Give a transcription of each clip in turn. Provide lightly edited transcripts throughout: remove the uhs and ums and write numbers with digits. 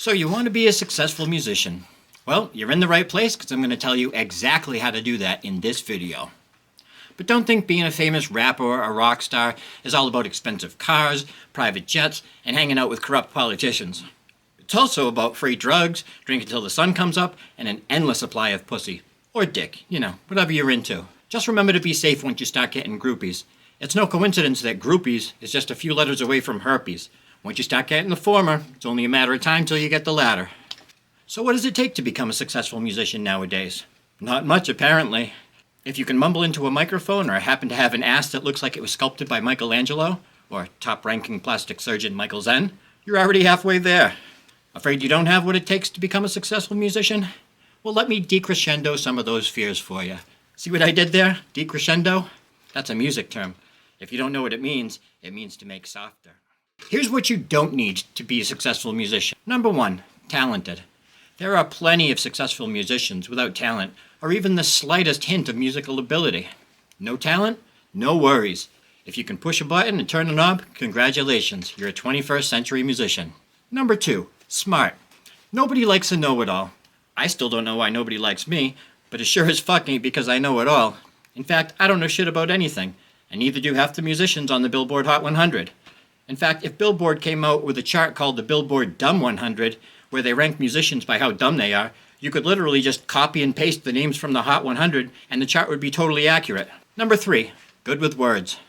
So you want to be a successful musician? Well, you're in the right place because I'm going to tell you exactly how to do that in this video. But don't think being a famous rapper or a rock star is all about expensive cars, private jets, and hanging out with corrupt politicians. It's also about free drugs, drink until the sun comes up, and an endless supply of pussy. Or dick, whatever you're into. Just remember to be safe once you start getting groupies. It's no coincidence that groupies is just a few letters away from herpes. Once you start getting the former, it's only a matter of time till you get the latter. So what does it take to become a successful musician nowadays? Not much, apparently. If you can mumble into a microphone or happen to have an ass that looks like it was sculpted by Michelangelo, or top-ranking plastic surgeon Michael Zen, you're already halfway there. Afraid you don't have what it takes to become a successful musician? Well, let me decrescendo some of those fears for you. See what I did there? Decrescendo? That's a music term. If you don't know what it means to make softer. Here's what you don't need to be a successful musician. Number 1, talented. There are plenty of successful musicians without talent, or even the slightest hint of musical ability. No talent? No worries. If you can push a button and turn a knob, congratulations, you're a 21st century musician. Number 2, smart. Nobody likes a know-it-all. I still don't know why nobody likes me, but it sure as fuck ain't because I know it all. In fact, I don't know shit about anything, and neither do half the musicians on the Billboard Hot 100. In fact, if Billboard came out with a chart called the Billboard Dumb 100, where they rank musicians by how dumb they are, you could literally just copy and paste the names from the Hot 100, and the chart would be totally accurate. Number 3, good with words.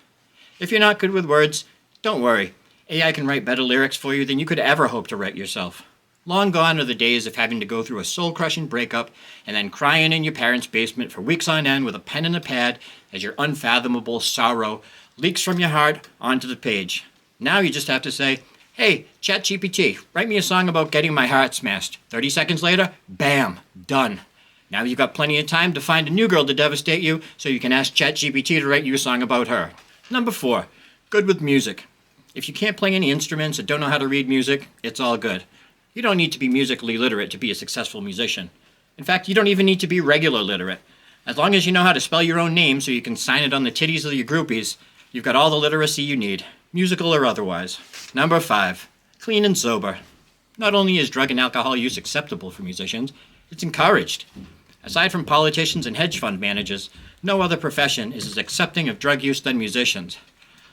If you're not good with words, don't worry. AI can write better lyrics for you than you could ever hope to write yourself. Long gone are the days of having to go through a soul-crushing breakup and then crying in your parents' basement for weeks on end with a pen and a pad as your unfathomable sorrow leaks from your heart onto the page. Now you just have to say, hey, ChatGPT, write me a song about getting my heart smashed. 30 seconds later, bam, done. Now you've got plenty of time to find a new girl to devastate you so you can ask ChatGPT to write you a song about her. Number 4, good with music. If you can't play any instruments or don't know how to read music, it's all good. You don't need to be musically literate to be a successful musician. In fact, you don't even need to be regular literate. As long as you know how to spell your own name so you can sign it on the titties of your groupies, you've got all the literacy you need, musical or otherwise. Number 5, clean and sober. Not only is drug and alcohol use acceptable for musicians, it's encouraged. Aside from politicians and hedge fund managers, no other profession is as accepting of drug use than musicians.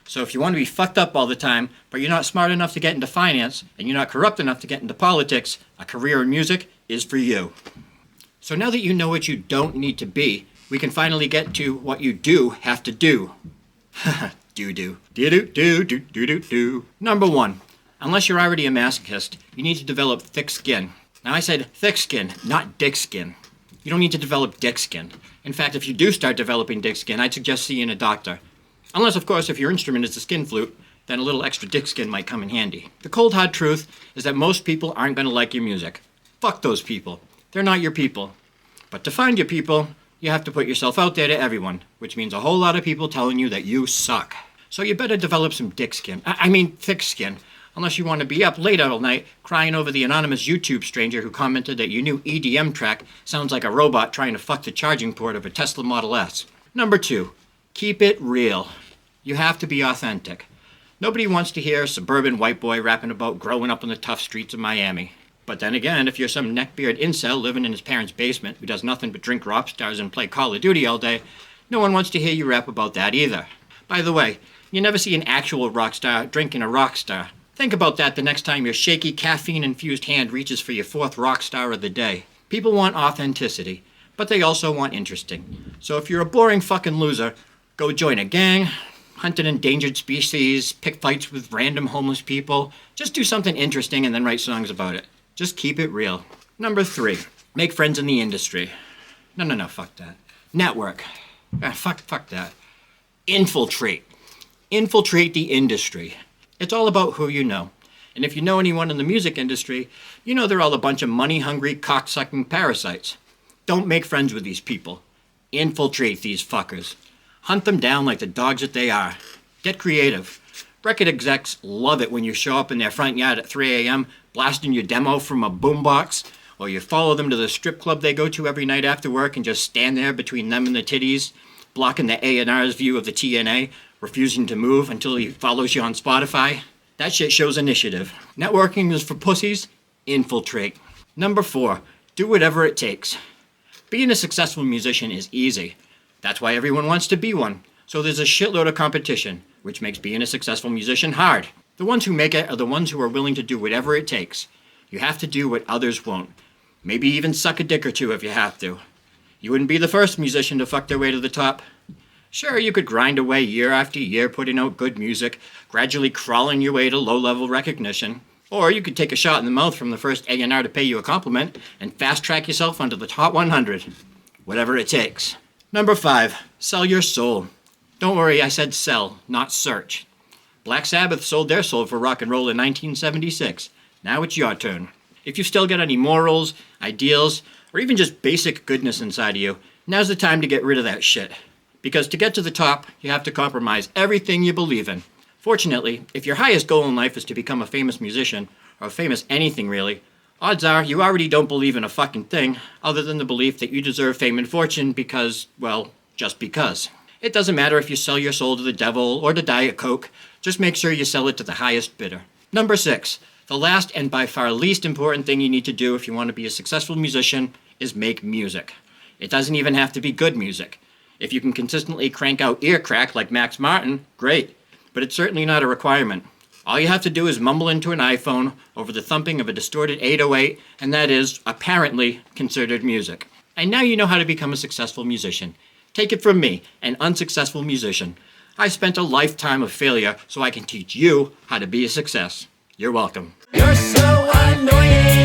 So if you want to be fucked up all the time, but you're not smart enough to get into finance, and you're not corrupt enough to get into politics, a career in music is for you. So now that you know what you don't need to be, we can finally get to what you do have to do. Do-do. Do-do-do-do-do-do-do. Number 1, unless you're already a masochist, you need to develop thick skin. Now I said thick skin, not dick skin. You don't need to develop dick skin. In fact, if you do start developing dick skin, I'd suggest seeing a doctor. Unless, of course, if your instrument is the skin flute, then a little extra dick skin might come in handy. The cold hard truth is that most people aren't going to like your music. Fuck those people. They're not your people. But to find your people, you have to put yourself out there to everyone, which means a whole lot of people telling you that you suck. So you better develop some dick skin. Thick skin. Unless you want to be up late all night crying over the anonymous YouTube stranger who commented that your new EDM track sounds like a robot trying to fuck the charging port of a Tesla Model S. Number 2, keep it real. You have to be authentic. Nobody wants to hear a suburban white boy rapping about growing up on the tough streets of Miami. But then again, if you're some neckbeard incel living in his parents' basement who does nothing but drink rock stars and play Call of Duty all day, no one wants to hear you rap about that either. By the way, you never see an actual rock star drinking a rock star. Think about that the next time your shaky caffeine-infused hand reaches for your 4th rock star of the day. People want authenticity, but they also want interesting. So if you're a boring fucking loser, go join a gang, hunt an endangered species, pick fights with random homeless people. Just do something interesting and then write songs about it. Just keep it real. Number 3, make friends in the industry. No, fuck that. Network. Fuck that. Infiltrate. Infiltrate the industry. It's all about who you know. And if you know anyone in the music industry, you know they're all a bunch of money-hungry, cock-sucking parasites. Don't make friends with these people. Infiltrate these fuckers. Hunt them down like the dogs that they are. Get creative. Record execs love it when you show up in their front yard at 3 a.m. blasting your demo from a boombox, or you follow them to the strip club they go to every night after work and just stand there between them and the titties, blocking the A&R's view of the TNA, refusing to move until he follows you on Spotify. That shit shows initiative. Networking is for pussies. infiltrate. Number 4, do whatever it takes. Being a successful musician is easy. That's why everyone wants to be one. So there's a shitload of competition, which makes being a successful musician hard. The ones who make it are the ones who are willing to do whatever it takes. You have to do what others won't. Maybe even suck a dick or two if you have to. You wouldn't be the first musician to fuck their way to the top. Sure, you could grind away year after year putting out good music, gradually crawling your way to low-level recognition. Or you could take a shot in the mouth from the first A&R to pay you a compliment and fast-track yourself onto the top 100. Whatever it takes. Number 5, sell your soul. Don't worry, I said sell, not search. Black Sabbath sold their soul for rock and roll in 1976. Now it's your turn. If you still got any morals, ideals, or even just basic goodness inside of you, now's the time to get rid of that shit. Because to get to the top, you have to compromise everything you believe in. Fortunately, if your highest goal in life is to become a famous musician, or famous anything really, odds are you already don't believe in a fucking thing, other than the belief that you deserve fame and fortune because, well, just because. It doesn't matter if you sell your soul to the devil or to Diet Coke, just make sure you sell it to the highest bidder. Number 6, the last and by far least important thing you need to do if you want to be a successful musician is make music. It doesn't even have to be good music. If you can consistently crank out ear crack like Max Martin, great, but it's certainly not a requirement. All you have to do is mumble into an iPhone over the thumping of a distorted 808, and that is, apparently, considered music. And now you know how to become a successful musician. Take it from me, an unsuccessful musician. I spent a lifetime of failure so I can teach you how to be a success. You're welcome. You're so annoying.